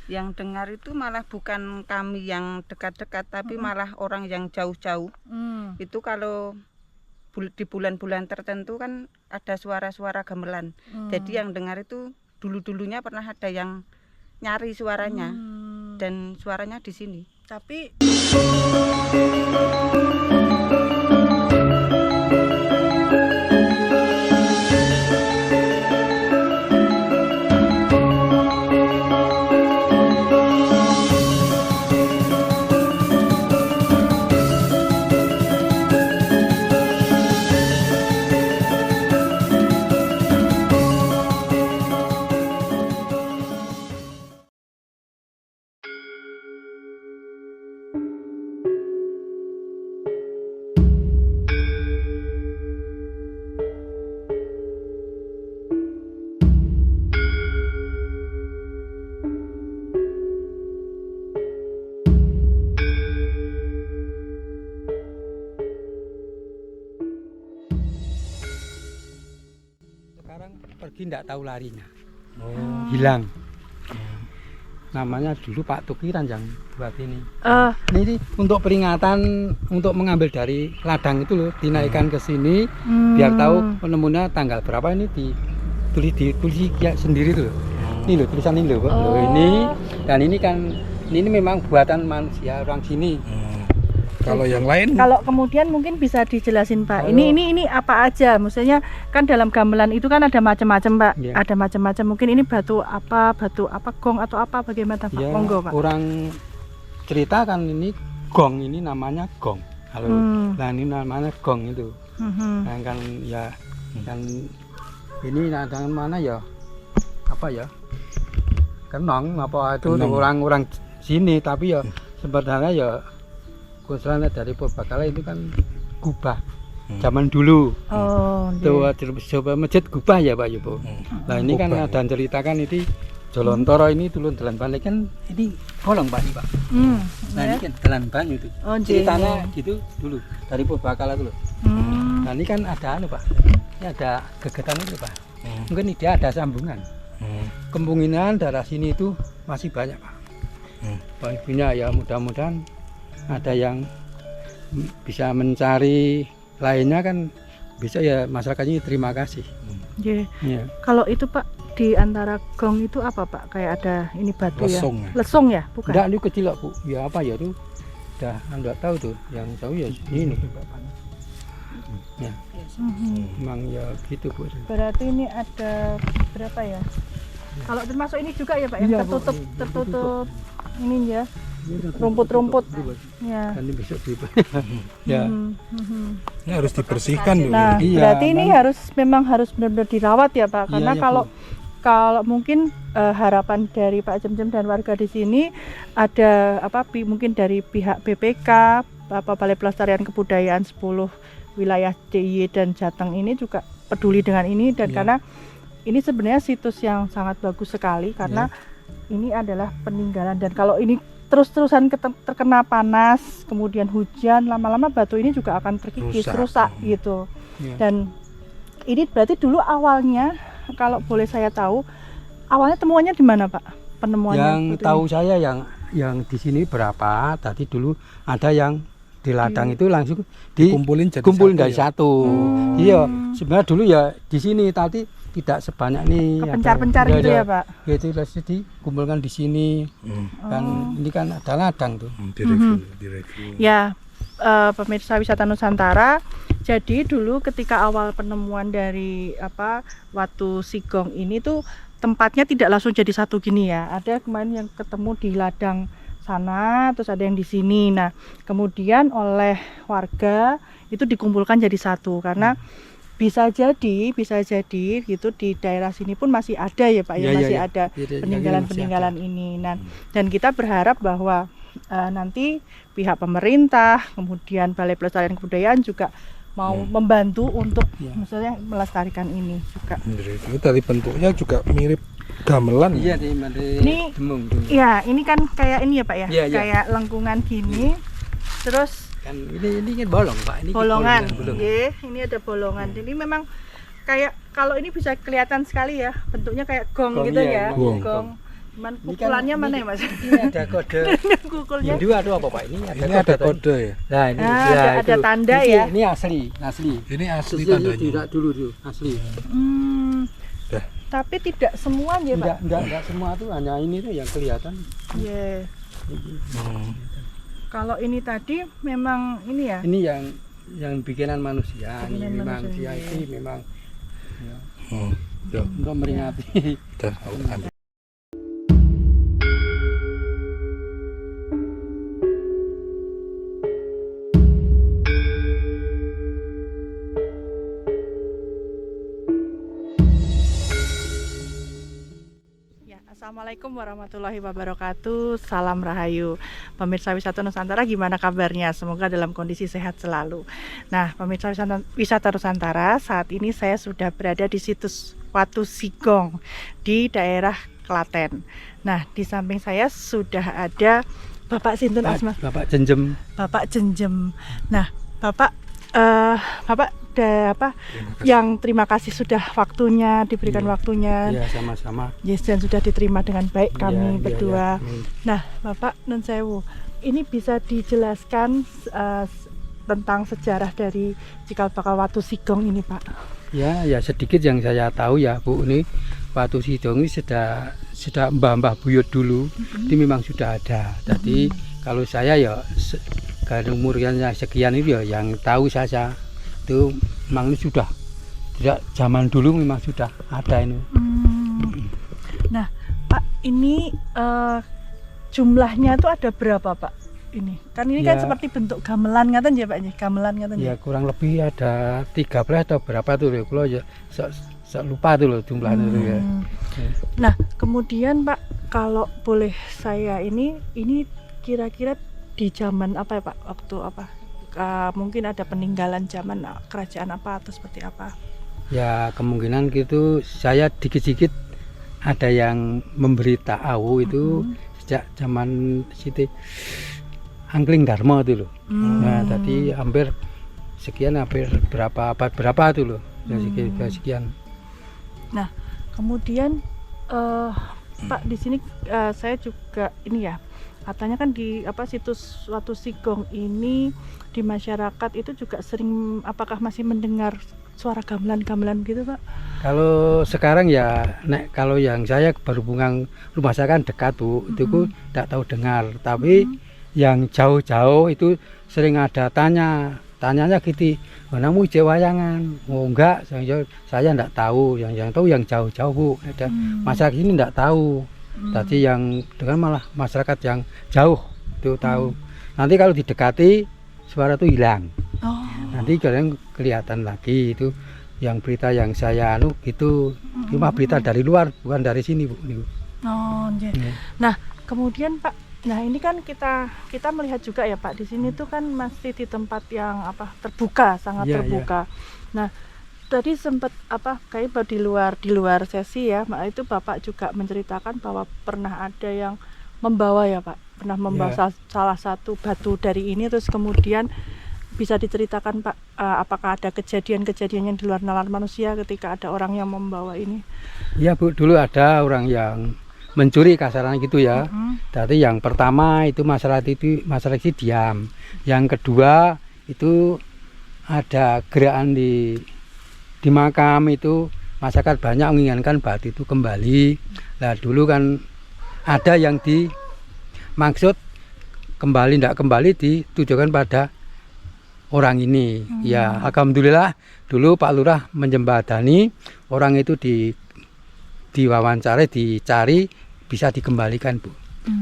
Yang dengar itu malah bukan kami yang dekat-dekat, tapi malah orang yang jauh-jauh. Itu kalau di bulan-bulan tertentu kan ada suara-suara gamelan. Jadi yang dengar itu dulu-dulunya pernah ada yang nyari suaranya, dan suaranya di sini. Tapi sekarang pergi tidak tahu larinya, hilang. Namanya dulu Pak Tukiran yang buat ini. Ini untuk peringatan, untuk mengambil dari ladang itu loh, dinaikkan ke sini biar tahu penemunya tanggal berapa. Ini ditulis ya sendiri tuh. Ini loh tulisan ini loh, loh ini, dan ini kan ini memang buatan manusia orang sini. Kalau yang lain, kalau kemudian mungkin bisa dijelasin Pak. Ini apa aja? Maksudnya kan dalam gamelan itu kan ada macam-macam Pak. Ya. Ada macam-macam. Mungkin ini batu apa gong atau apa bagaimana Pak? Ya, Monggo Pak. orang cerita kan ini gong, ini namanya gong. Halo, nah ini namanya gong itu. Nah, kan ya kan ini nadang mana ya? Apa ya? Kenong apa itu orang-orang sini, tapi ya sebenarnya ya khususnya dari Purbakala itu kan Gubah zaman dulu. Itu coba masjid Gubah ya Pak Yubo. Nah ini kan ada ceritakan ini Jolontoro ini dulu dalan balik kan ini bolong Pak ini Pak. Nah ini kan dalan banyu itu. Ceritanya gitu dulu dari Purbakala dulu. Nah ini kan ada Pak. Ini ada gegetan itu Pak. Mungkin dia ada sambungan. Kemungkinan darah sini itu masih banyak Pak. Punya ya mudah-mudahan ada yang bisa mencari lainnya kan bisa ya, masyarakatnya terima kasih. Yeah. Kalau itu Pak di antara gong itu apa Pak? Kayak ada ini batu lesung, ya? Lesung ya? Bukan? Enggak, ini kecil Bu. Ya apa ya tuh? Udah enggak tahu tuh. Yang tahu ya ini. Ya. Memang ya gitu Bu. Berarti ini ada berapa ya? Kalau termasuk ini juga ya Pak yang Iya, tertutup ini ya. Rumput-rumput ya. Nanti besok ya. ini harus dibersihkan dulu. Nah, Iya, berarti ini memang harus benar-benar dirawat ya Pak. Karena Iya, kalau mungkin harapan dari Pak Jemjem dan warga di sini ada mungkin dari pihak BPK, Balai Pelestarian Kebudayaan 10 wilayah DIY dan Jateng ini juga peduli dengan ini, dan karena ini sebenarnya situs yang sangat bagus sekali karena ini adalah peninggalan, dan kalau ini terus-terusan terkena panas, kemudian hujan, lama-lama batu ini juga akan terkikis, rusak gitu. Dan ini berarti dulu awalnya, kalau boleh saya tahu, awalnya temuannya di mana Pak? Penemuannya? Yang tahu ini? Saya yang di sini berapa? Tadi dulu ada yang di ladang itu langsung dikumpulin dari satu. Iya, sebenarnya dulu ya di sini tadi tidak sebanyak nih, kepencar-pencar gitu ya Pak. Gitu pasti dikumpulkan di sini. Kan ini kan ada ladang tuh. Direview. Ya, pemirsa Wisata Nusantara. Jadi dulu ketika awal penemuan dari Watu Sigong ini tuh tempatnya tidak langsung jadi satu gini ya. Ada kemarin yang ketemu di ladang sana, terus ada yang di sini. Nah, kemudian oleh warga itu dikumpulkan jadi satu karena bisa jadi gitu di daerah sini pun masih ada ya Pak ya, masih ada peninggalan-peninggalan ini. Nah, dan kita berharap bahwa nanti pihak pemerintah, kemudian Balai Pelestarian Kebudayaan juga mau membantu untuk misalnya melestarikan ini juga. Itu dari bentuknya juga mirip gamelan. Iya, ini demung. Iya, ini kan kayak ini ya Pak ya, kayak lengkungan gini. Terus kan ini kan bolong Pak, ini bolongan. Ini ada bolongan. Jadi memang kayak kalau ini bisa kelihatan sekali ya, bentuknya kayak gong gitu ya. Gong. Pukulannya mana ya Mas? Ini ada kode Pukulnya. Hindu atau apa Pak? Ini ada kode ya. Nah, ini ada tanda ya. Ini asli. Ini asli Ini tandanya. tidak dulu asli. Dah. Tapi tidak semuanya Pak. Enggak semua tuh, hanya ini tuh yang kelihatan. Iya. Kalau ini tadi memang ini ya. Ini yang bikinan manusia. Bikinan Ini memang manusia, dia itu memang ya, Ya. untuk meringati. Dah, aku ambil. Assalamualaikum warahmatullahi wabarakatuh. Salam Rahayu. Pemirsa Wisata Nusantara, gimana kabarnya? Semoga dalam kondisi sehat selalu. Nah, pemirsa Wisata Nusantara, saat ini saya sudah berada di situs Watu Sigong di daerah Klaten. Nah, di samping saya sudah ada Bapak Sinten Asma. Bapak Jenjem. Bapak Jenjem. Nah, Bapak yang terima kasih sudah waktunya diberikan waktunya. Ya, sama-sama. Yes, dan sudah diterima dengan baik kami Ya, berdua. ya. Nah, Bapak Nun Sewu, ini bisa dijelaskan tentang sejarah dari cikal bakal Watu Sigong ini, Pak? Ya sedikit yang saya tahu ya Bu, ini Watu Sigong ini sudah mbah-mbah buyut dulu, itu memang sudah ada. Jadi kalau saya ya karena umurnya sekian itu ya yang tahu saya itu memang ini sudah tidak zaman dulu memang sudah ada ini. Nah, Pak, ini jumlahnya itu ada berapa, Pak? Ini kan kan seperti bentuk gamelan ngaten ya, Pak? Gamelan ngaten ya. Kurang lebih ada 13 atau berapa tuh ya, kalau ya lupa tuh loh jumlahnya itu ya. Nah, kemudian Pak, kalau boleh saya ini kira-kira di zaman apa ya Pak? Waktu apa? Mungkin ada peninggalan zaman kerajaan apa atau seperti apa? Ya kemungkinan gitu, saya dikit-dikit ada yang memberitahu itu sejak zaman Siti Angkling Dharma itu loh. Nah tadi hampir berapa abad berapa tuh loh, sekian. Nah kemudian Pak, di sini saya juga ini ya, katanya kan di situs Watu Sigong ini di masyarakat itu juga sering, apakah masih mendengar suara gamelan-gamelan gitu, Pak? Kalau sekarang ya, kalau yang saya berhubungan rumah saya kan dekat Bu, itu ku tidak tahu dengar. Tapi yang jauh-jauh itu sering ada tanyanya gitu, mana mu wayangan? Oh enggak, saya tidak tahu. Yang tahu yang jauh-jauh Bu. Ada masyarakat ini tidak tahu. Tadi yang dengan malah masyarakat yang jauh itu tahu. Nanti kalau didekati suara itu hilang. Nanti kalian kelihatan lagi itu yang berita yang saya gitu. Cuma berita dari luar, bukan dari sini Bu. Nah kemudian Pak, nah ini kan kita melihat juga ya Pak, di sini tuh kan masih di tempat yang terbuka, sangat terbuka. Nah tadi sempat kayak di luar sesi ya, itu Bapak juga menceritakan bahwa pernah ada yang membawa ya Pak, pernah membawa salah satu batu dari ini, terus kemudian bisa diceritakan Pak, apakah ada kejadian-kejadian yang di luar nalar manusia ketika ada orang yang membawa ini? Iya Bu, dulu ada orang yang mencuri kasarannya gitu ya. Jadi yang pertama itu masyarakat itu diam. Yang kedua itu ada gerakan di makam itu, masyarakat banyak menginginkan batu itu kembali. Nah dulu kan ada yang dimaksud kembali, tidak kembali ditujukan pada orang ini. Ya alhamdulillah dulu Pak Lurah menjembatani orang itu diwawancara, dicari, bisa dikembalikan Bu.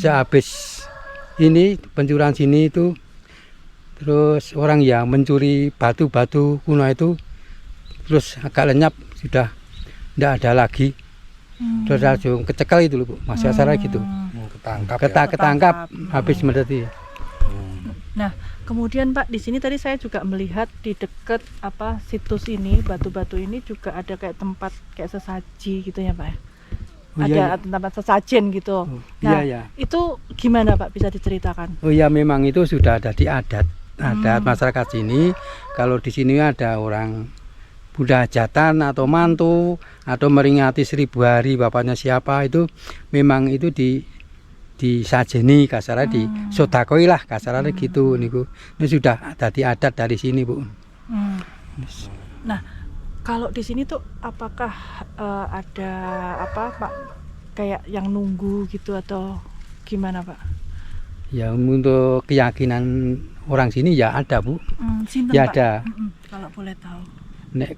Sehabis ini pencurian sini itu, terus orang yang mencuri batu-batu kuno itu terus agak lenyap, sudah tidak ada lagi. Terus langsung kecekal itu loh Bu, masyarakat gitu. Ketangkap habis mendeti. Nah kemudian Pak, di sini tadi saya juga melihat di dekat situs ini, batu-batu ini juga ada kayak tempat kayak sesaji gitu ya Pak. Ada tempat sesajen gitu. Nah itu gimana Pak, bisa diceritakan? Oh iya, memang itu sudah ada di adat masyarakat sini. Kalau di sini ada orang Bunda hajatan atau mantu atau meringati 1000 hari bapaknya siapa, itu memang itu disajeni kasarnya, di sodakoi lah kasarnya gitu niku. Ini sudah jadi adat dari sini, Bu. Nah, kalau di sini tuh apakah ada apa Pak, kayak yang nunggu gitu atau gimana Pak? Ya untuk keyakinan orang sini ya ada, Bu. Sinten, Ya Pak? ada. Kalau boleh tahu. Nek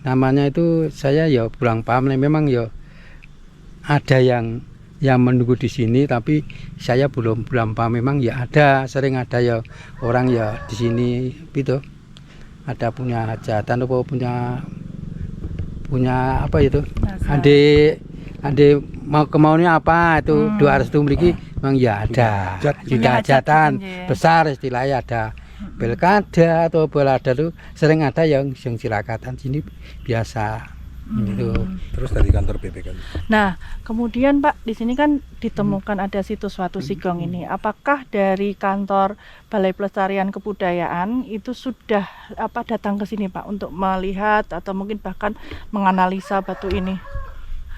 namanya itu saya ya kurang paham. Memang ya ada yang menunggu di sini, tapi saya belum paham. Memang ya ada, sering ada ya orang ya di sini gitu. Ada punya hajatan atau punya apa itu? Adik mau kemauannya apa itu doa restu mriki memang ya ada. Juga hajatan besar istilahnya, ada pilkada atau balada tuh sering ada yang sirakatan sini biasa gitu. Terus dari kantor BPK. Nah, kemudian Pak, di sini kan ditemukan ada situs Watu Sigong ini. Apakah dari kantor Balai Pelestarian Kebudayaan itu sudah datang ke sini Pak untuk melihat atau mungkin bahkan menganalisa batu ini?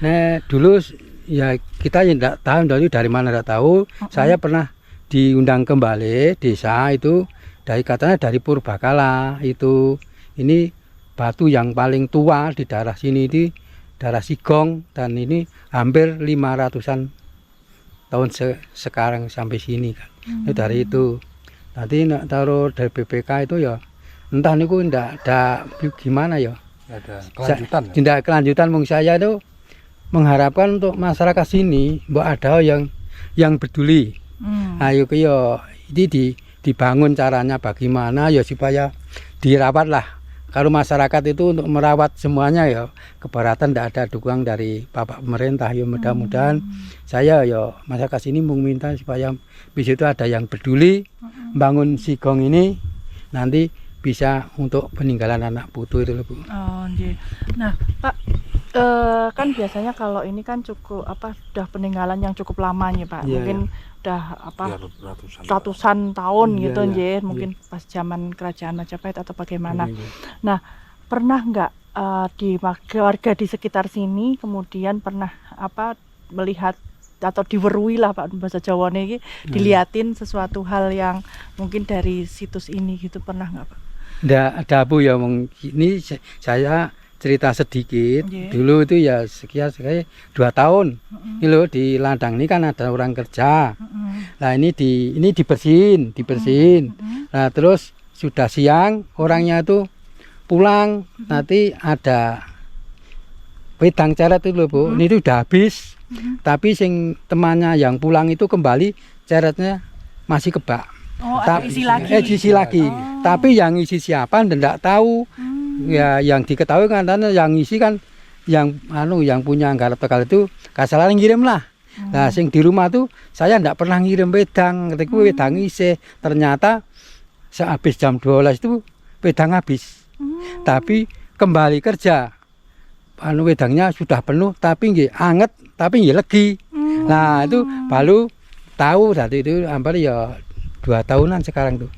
Nah, dulu ya kita ya tidak tahu dari mana, tidak tahu. Saya pernah diundang kembali desa itu, katanya dari Purbakala itu. Ini batu yang paling tua di daerah sini, di daerah Sigong, dan ini hampir 500-an tahun sekarang sampai sini kan. Itu dari itu. Nanti taruh dari BPK itu ya entah niku ndak ada gimana ya. Ada kelanjutan. Tidak kelanjutan, mung saya itu mengharapkan untuk masyarakat sini mbok ada yang peduli. Ayo yo ini dibangun caranya bagaimana ya supaya dirawat lah. Kalau masyarakat itu untuk merawat semuanya ya keberatan, tidak ada dukungan dari Bapak pemerintah. Ya mudah-mudahan saya ya masyarakat sini minta supaya bisa itu ada yang peduli bangun Sigong ini, nanti bisa untuk peninggalan anak putu itu, Bu. Oh, iya. Nah, Pak, kan biasanya kalau ini kan cukup sudah peninggalan yang cukup lama nih Pak. Mungkin udah ratusan tahun gitu nggih, mungkin pas zaman kerajaan Majapahit atau bagaimana. Nah, pernah nggak di warga di sekitar sini kemudian pernah melihat atau diwerui lah Pak bahasa Jawa ini, diliatin sesuatu hal yang mungkin dari situs ini gitu, pernah nggak Pak? Nggak ada, Bu, ya. Ini saya cerita sedikit. Dulu itu ya sekian 2 tahun. Ini loh di ladang ini kan ada orang kerja. Nah ini dibersihin. Nah terus sudah siang orangnya itu pulang. Nanti ada wedang ceret itu loh, Bu. Ini itu udah habis. Tapi sing temannya yang pulang itu kembali, ceretnya masih kebak. Oh, ada isi lagi. Isi lagi. Tapi yang isi siapa ndak tahu. Ya yang diketahui kan yang isi kan yang punya garap Tegal itu kasaran ngirim lah. Nah sing di rumah tuh saya ndak pernah ngirim wedang, ketika wedang isi ternyata sehabis jam 12 itu wedang habis. Tapi kembali kerja wedangnya sudah penuh tapi nggih anget, tapi nggih legi. Nah itu baru tahu tadi itu hampir ya 2 tahunan sekarang tuh.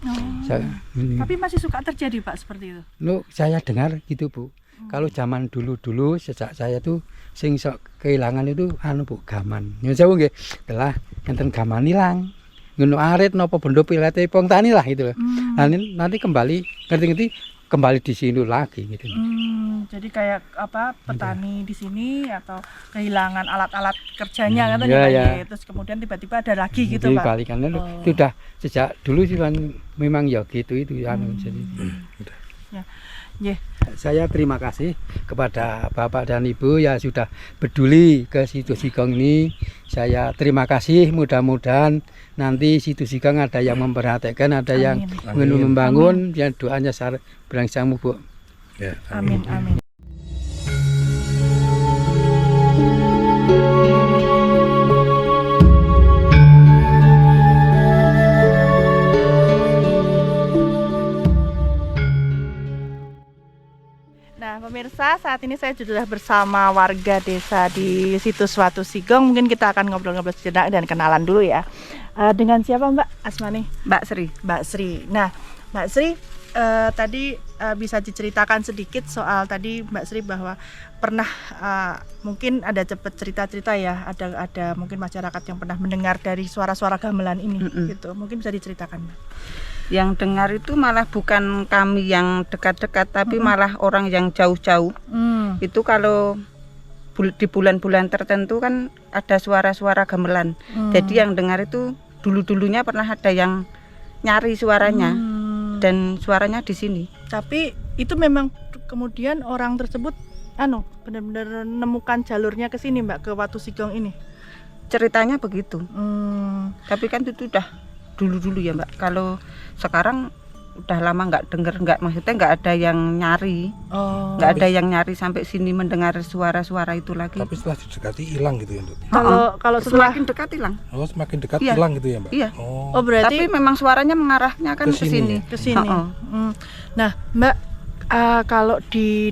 Tapi masih suka terjadi Pak seperti itu? Saya dengar gitu, Bu. Kalau zaman dulu sejak saya tuh sing sok kehilangan itu Bu, gaman. Nyun sewu nggih, telah enten gaman ilang. Ngono arit napa benda pilete pong tani lah gitu loh. Nanti kembali ngerti-ngerti kembali di sini lagi gitu. Jadi kayak petani di sini atau kehilangan alat-alat kerjanya kan terus kemudian tiba-tiba ada lagi gitu Pak. Balikannya itu udah sejak dulu sih kan memang ya gitu itu jadi. Saya terima kasih kepada Bapak dan Ibu ya sudah peduli ke situs Sigong ini. Saya terima kasih, mudah-mudahan nanti situs Sigong ada yang memperhatikan, ada yang membangun, yang doanya berlangsung, Bu. Ya, amin. Nah pemirsa, saat ini saya sudah bersama warga desa di situs Watu Sigong. Mungkin kita akan ngobrol-ngobrol sejenak dan kenalan dulu ya. Dengan siapa Mbak Asmani? Mbak Sri. Mbak Sri. Nah Mbak Sri, tadi bisa diceritakan sedikit soal tadi Mbak Sri bahwa pernah mungkin ada cepet cerita-cerita ya, ada mungkin masyarakat yang pernah mendengar dari suara-suara gamelan ini gitu. Mungkin bisa diceritakan, Mbak. Yang dengar itu malah bukan kami yang dekat-dekat, tapi malah orang yang jauh-jauh. Itu kalau di bulan-bulan tertentu kan ada suara-suara gamelan. Jadi yang dengar itu dulu-dulunya pernah ada yang nyari suaranya dan suaranya di sini. Tapi itu memang kemudian orang tersebut benar-benar menemukan jalurnya ke sini, Mbak, ke Watu Sigong ini. Ceritanya begitu. Tapi kan itu udah dulu-dulu ya, Mbak. Kalau sekarang udah lama maksudnya nggak ada yang nyari. Nggak ada yang nyari sampai sini mendengar suara-suara itu lagi. Tapi setelah didekati hilang gitu ya, Mbak? Kalau setelah semakin dekat hilang. Oh, semakin dekat hilang gitu ya, Mbak? Iya. Oh, berarti tapi memang suaranya mengarahnya kan ke sini. Ke sini. Nah, Mbak, kalau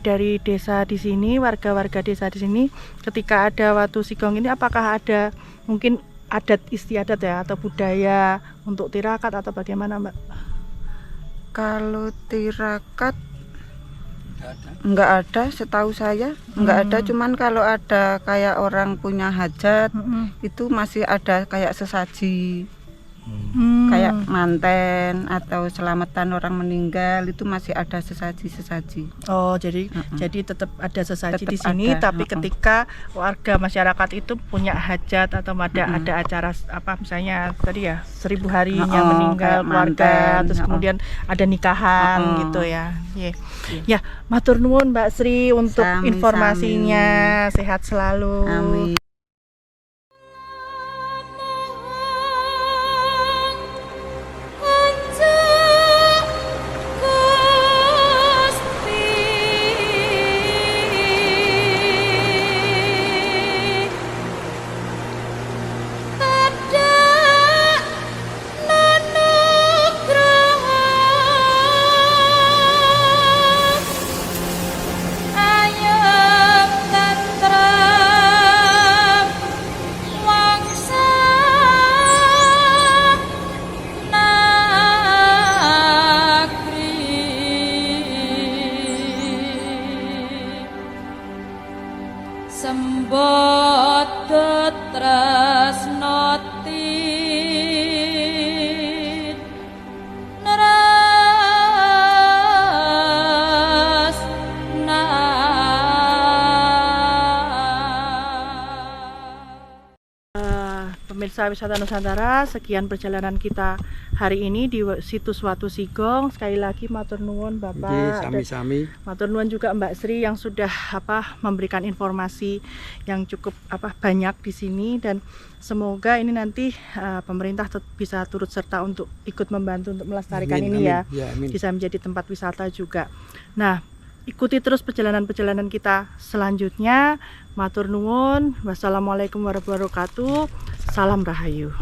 dari desa di sini, warga-warga desa di sini, ketika ada Watu Sigong ini, apakah ada mungkin adat istiadat ya atau budaya untuk tirakat atau bagaimana, Mbak? Kalau tirakat nggak ada, setahu saya nggak ada. Cuman kalau ada kayak orang punya hajat itu masih ada kayak sesaji. Kayak manten atau selamatan orang meninggal itu masih ada sesaji-sesaji. Oh, jadi tetap ada sesaji Tetap di sini, ada, tapi ketika warga masyarakat itu punya hajat atau ada acara apa misalnya tadi ya 1000 harinya meninggal keluarga, manten, terus kemudian ada nikahan gitu ya. Ya, matur nuwun Mbak Sri untuk informasinya. Sehat selalu. Amin. Sembodo tresnoti nerasna. Pemirsa Wisata Nusantara, sekian perjalanan kita hari ini di situs Watu Sigong. Sekali lagi matur nuwun Bapak, sami-sami. matur nuwun juga Mbak Sri yang sudah memberikan informasi yang cukup banyak di sini, dan semoga ini nanti pemerintah bisa turut serta untuk ikut membantu untuk melestarikan ini ya, bisa menjadi tempat wisata juga. Nah, ikuti terus perjalanan-perjalanan kita selanjutnya. Matur nuwun. Wassalamualaikum warahmatullahi wabarakatuh. Salam Rahayu.